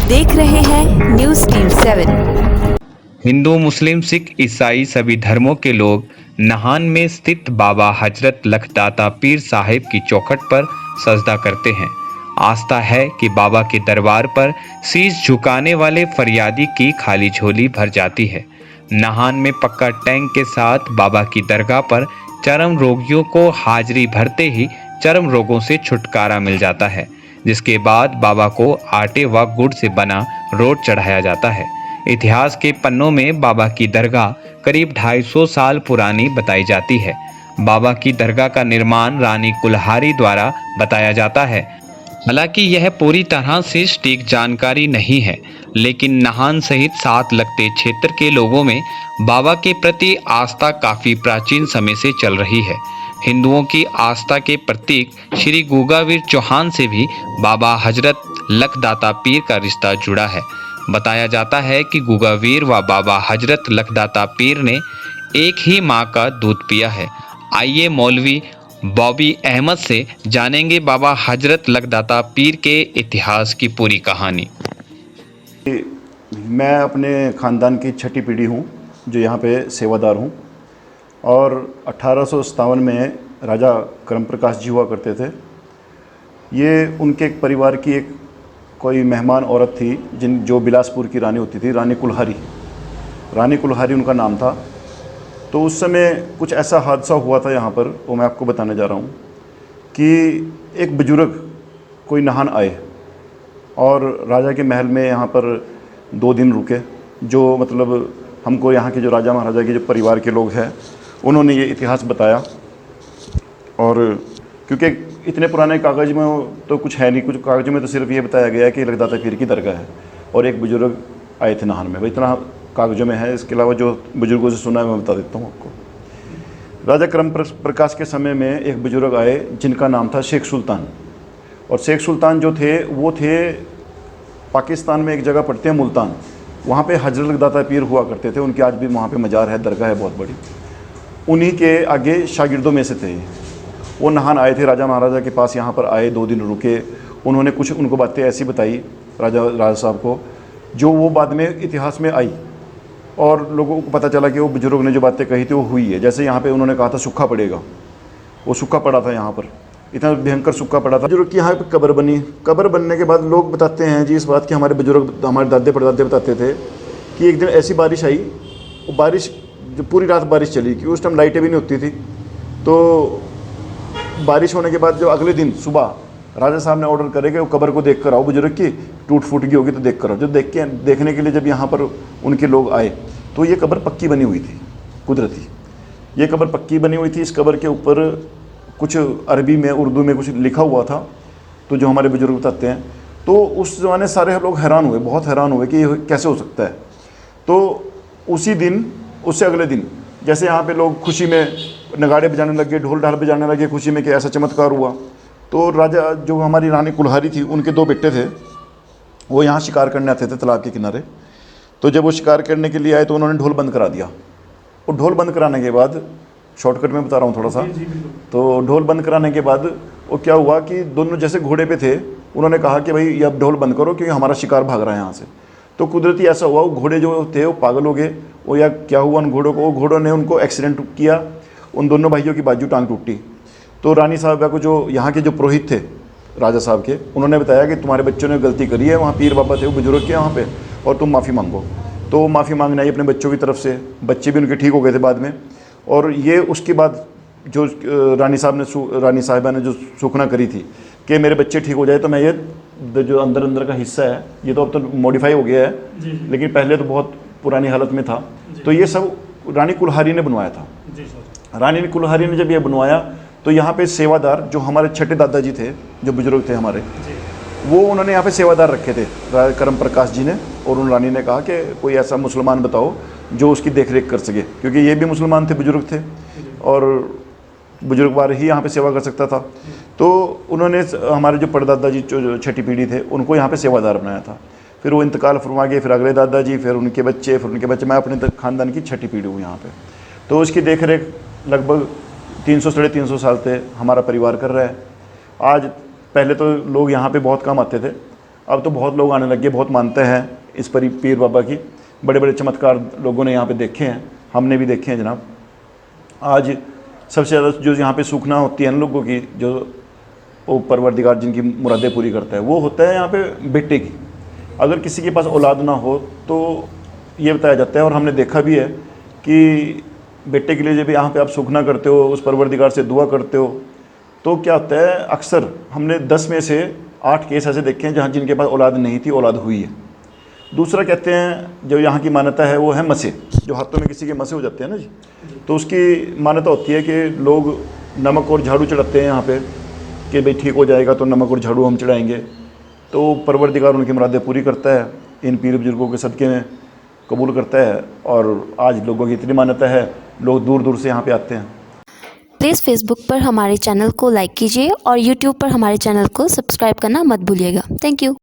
देख रहे हैं न्यूज़ टीम 7। हिंदू, मुस्लिम, सिख, ईसाई सभी धर्मों के लोग नाहन में स्थित बाबा हजरत लखदाता पीर साहिब की चौखट पर सजदा करते हैं। आस्था है कि बाबा के दरबार पर शीश झुकाने वाले फरियादी की खाली झोली भर जाती है। नाहन में पक्का टैंक के साथ बाबा की दरगाह पर चर्म रोगियों को हाजिरी भरते ही चर्म रोगों से छुटकारा मिल जाता है, जिसके बाद बाबा को आटे व गुड़ से बना रोट चढ़ाया जाता है। इतिहास के पन्नों में बाबा की दरगाह करीब 250 साल पुरानी बताई जाती है। बाबा की दरगाह का निर्माण रानी कुल्हारी द्वारा बताया जाता है। हालांकि यह पूरी तरह से सटीक जानकारी नहीं है, लेकिन नाहन सहित साथ लगते क्षेत्र के लोगों में बाबा के प्रति आस्था काफी प्राचीन समय से चल रही है। हिंदुओं की आस्था के प्रतीक श्री गूगावीर चौहान से भी बाबा हजरत लखदाता पीर का रिश्ता जुड़ा है। बताया जाता है कि गूगावीर व बाबा हजरत लखदाता पीर ने एक ही मां का दूध पिया है। आइए मौलवी बॉबी अहमद से जानेंगे बाबा हजरत लखदाता पीर के इतिहास की पूरी कहानी। मैं अपने ख़ानदान की छठी पीढ़ी हूँ जो यहाँ पे सेवादार हूँ, और 1857 में राजा करम प्रकाश जी हुआ करते थे। ये उनके एक परिवार की एक कोई मेहमान औरत थी जो बिलासपुर की रानी होती थी, रानी कुल्हारी उनका नाम था। तो उस समय कुछ ऐसा हादसा हुआ था यहाँ पर, वो मैं आपको बताने जा रहा हूँ कि एक बुजुर्ग कोई नाहन आए और राजा के महल में यहाँ पर 2 दिन रुके। जो मतलब हमको यहाँ के जो राजा महाराजा के जो परिवार के लोग हैं उन्होंने ये इतिहास बताया। और क्योंकि इतने पुराने कागज़ में तो कुछ है नहीं, कुछ कागज़ों में तो सिर्फ ये बताया गया है कि लखदाता पीर की दरगाह है और एक बुजुर्ग आए थे नाहन में, भाई इतना कागज़ों में है। इसके अलावा जो बुजुर्गों से सुना है मैं बता देता हूँ आपको। राजा करम प्रकाश के समय में एक बुजुर्ग आए जिनका नाम था शेख सुल्तान। और शेख सुल्तान जो थे वो थे पाकिस्तान में एक जगह पड़ते हैं मुल्तान, वहाँ पे हजरत लखदाता पीर हुआ करते थे। उनकी आज भी वहाँ पे मज़ार है, दरगाह है बहुत बड़ी। उन्हीं के आगे शागिर्दों में से थे। वो नाहन आए थे, राजा महाराजा के पास यहाँ पर आए, 2 दिन रुके। उन्होंने कुछ उनको बातें ऐसी बताई राजा साहब को जो वो बाद में इतिहास में आई और लोगों को पता चला कि वो बुजुर्ग ने जो बातें कही थी वो हुई है। जैसे यहाँ पे उन्होंने कहा था सूखा पड़ेगा, वो सूखा पड़ा था यहाँ पर, इतना भयंकर सूखा पड़ा था। बुजुर्ग की यहाँ पर कब्र बनी। कब्र बनने के बाद लोग बताते हैं जी इस बात की, हमारे बुजुर्ग हमारे दादे परदादे बताते थे कि एक दिन ऐसी बारिश आई, वो बारिश जो पूरी रात बारिश चली कि उस टाइम लाइटें भी नहीं होती थी। तो बारिश होने के बाद जो अगले दिन सुबह राजा साहब ने ऑर्डर करे कि वो कब्र को देख कर आओ, बुजुर्ग की टूट फूट गई होगी तो देख कर आओ। जो देखने के लिए जब यहाँ पर उनके लोग आए तो ये कब्र पक्की बनी हुई थी, कुदरती ये कब्र पक्की बनी हुई थी। इस कब्र के ऊपर कुछ अरबी में उर्दू में कुछ लिखा हुआ था, तो जो हमारे बुजुर्ग बताते हैं। तो उस ज़माने सारे लोग हैरान हुए, बहुत हैरान हुए कि ये कैसे हो सकता है। तो उसी दिन उससे अगले दिन जैसे यहाँ पे लोग खुशी में नगाड़े बजाने लगे, ढोल ढाल बजाने लगे खुशी में कि ऐसा चमत्कार हुआ। तो राजा जो हमारी रानी कुल्हारी थी, उनके 2 बेटे थे, वो यहाँ शिकार करने आते थे तालाब के किनारे। तो जब वो शिकार करने के लिए आए तो उन्होंने ढोल बंद करा दिया। और ढोल बंद कराने के बाद, शॉर्टकट में बता रहा हूँ थोड़ा सा, तो ढोल बंद कराने के बाद वो क्या हुआ कि दोनों जैसे घोड़े पे थे, उन्होंने कहा कि भाई ये अब ढोल बंद करो क्योंकि हमारा शिकार भाग रहा है यहाँ से। तो कुदरती ऐसा हुआ, वो घोड़े जो थे वो पागल हो गए, वो या क्या हुआ उन घोड़ों को, वो घोड़ों ने उनको एक्सीडेंट किया, उन दोनों भाइयों की बाजू टांग टूटी। तो रानी साहब को जो यहाँ के जो पुरोहित थे राजा साहब के, उन्होंने बताया कि तुम्हारे बच्चों ने गलती करी है, वहाँ पीर बाबा थे वो बुजुर्ग के यहाँ पे, और तुम माफ़ी मांगो। तो माफ़ी मांगने आई अपने बच्चों की तरफ से, बच्चे भी उनके ठीक हो गए थे बाद में। और ये उसके बाद जो रानी साहिबा ने जो सूखना करी थी कि मेरे बच्चे ठीक हो जाए, तो मैं ये जो अंदर का हिस्सा है ये तो अब तो मॉडिफाई हो गया है, लेकिन पहले तो बहुत पुरानी हालत में था। तो ये सब रानी कुल्हारी ने बनवाया था। रानी कुल्हारी ने जब ये बनवाया तो यहाँ पे सेवादार जो हमारे छठे दादाजी थे, जो बुजुर्ग थे हमारे, वो उन्होंने यहाँ पे सेवादार रखे थे करम प्रकाश जी ने। और उन रानी ने कहा कि कोई ऐसा मुसलमान बताओ जो उसकी देख रेख कर सके, क्योंकि ये भी मुसलमान थे, बुजुर्ग थे, और बुजुर्गवार ही यहाँ पे सेवा कर सकता था। तो उन्होंने हमारे जो परदादा जी जो छठी पीढ़ी थे उनको यहाँ पे सेवादार बनाया था। फिर वो इंतकाल फरमा गए, फिर अगले दादाजी, फिर उनके बच्चे, फिर उनके बच्चे। मैं अपने ख़ानदान की छठी पीढ़ी हूँ यहाँ पे। तो उसकी देख रेख लगभग 300 साढ़े 300 साल से हमारा परिवार कर रहा है। आज पहले तो लोग यहाँ पे बहुत कम आते थे, अब तो बहुत लोग आने लगे, बहुत मानते हैं इस पीर बाबा की। बड़े बड़े चमत्कार लोगों ने यहाँ पे देखे हैं, हमने भी देखे हैं जनाब। आज सबसे ज़्यादा जो यहाँ पे सूखना होती है इन लोगों की, जो वो परवरदिगार जिनकी मुरादें पूरी करता है, वो होता है यहाँ पे बेटे की। अगर किसी के पास औलाद ना हो तो ये बताया जाता है, और हमने देखा भी है कि बेटे के लिए जब यहाँ पे आप सूखना करते हो, उस परवरदिगार से दुआ करते हो, तो क्या होता है, अक्सर हमने 10 में से 8 केस ऐसे देखे हैं जहाँ जिनके पास औलाद नहीं थी, औलाद हुई है। दूसरा कहते हैं जो यहाँ की मान्यता है वो है मसे, जो हाथों में किसी के मसे हो जाते हैं ना जी, तो उसकी मान्यता होती है कि लोग नमक और झाड़ू चढ़ाते हैं यहाँ पे कि भाई ठीक हो जाएगा तो नमक और झाड़ू हम चढ़ाएंगे, तो परवरदिगार उनकी मुरादें पूरी करता है, इन पीर बुजुर्गों के सदक़े में कबूल करता है। और आज लोगों की इतनी मान्यता है, लोग दूर दूर से यहाँ पे आते हैं। प्लीज़ फेसबुक पर हमारे चैनल को लाइक कीजिए और यूट्यूब पर हमारे चैनल को सब्सक्राइब करना मत भूलिएगा। Thank you.